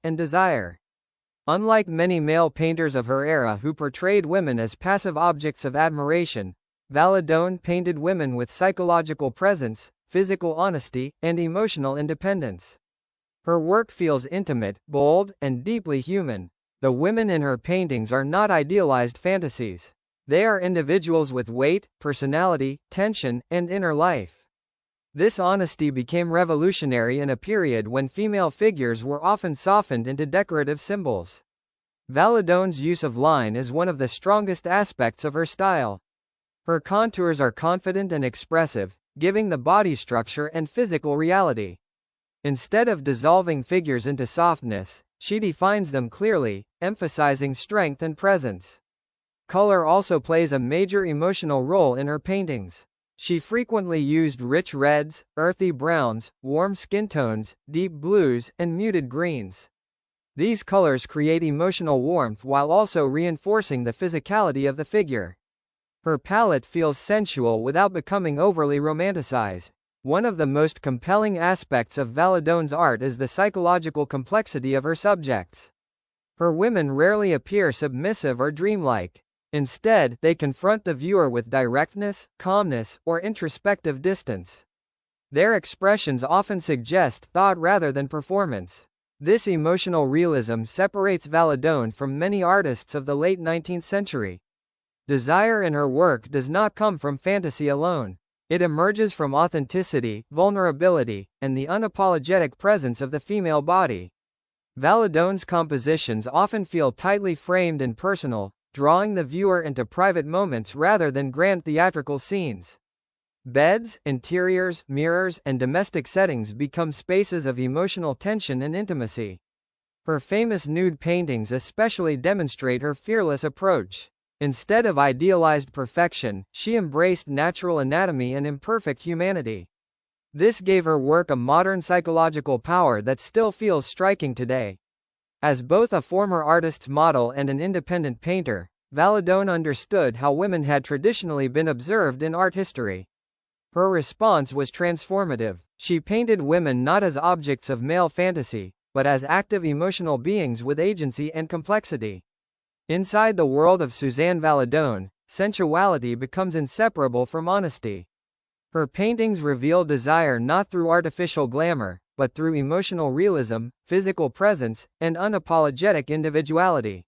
and desire. Unlike many male painters of her era who portrayed women as passive objects of admiration, Valadon painted women with psychological presence, physical honesty, and emotional independence. Her work feels intimate, bold, and deeply human. The women in her paintings are not idealized fantasies. They are individuals with weight, personality, tension, and inner life. This honesty became revolutionary in a period when female figures were often softened into decorative symbols. Valadon's use of line is one of the strongest aspects of her style. Her contours are confident and expressive, giving the body structure and physical reality. Instead of dissolving figures into softness, she defines them clearly, emphasizing strength and presence. Color also plays a major emotional role in her paintings. She frequently used rich reds, earthy browns, warm skin tones, deep blues, and muted greens. These colors create emotional warmth while also reinforcing the physicality of the figure. Her palette feels sensual without becoming overly romanticized. One of the most compelling aspects of Valadon's art is the psychological complexity of her subjects. Her women rarely appear submissive or dreamlike. Instead, they confront the viewer with directness, calmness, or introspective distance. Their expressions often suggest thought rather than performance. This emotional realism separates Valadon from many artists of the late 19th century. Desire in her work does not come from fantasy alone. It emerges from authenticity, vulnerability, and the unapologetic presence of the female body. Valadon's compositions often feel tightly framed and personal, drawing the viewer into private moments rather than grand theatrical scenes. Beds, interiors, mirrors, and domestic settings become spaces of emotional tension and intimacy. Her famous nude paintings especially demonstrate her fearless approach. Instead of idealized perfection, she embraced natural anatomy and imperfect humanity. This gave her work a modern psychological power that still feels striking today. As both a former artist's model and an independent painter, Valadon understood how women had traditionally been observed in art history. Her response was transformative. She painted women not as objects of male fantasy, but as active emotional beings with agency and complexity. Inside the world of Suzanne Valadon, sensuality becomes inseparable from honesty. Her paintings reveal desire not through artificial glamour, but through emotional realism, physical presence, and unapologetic individuality.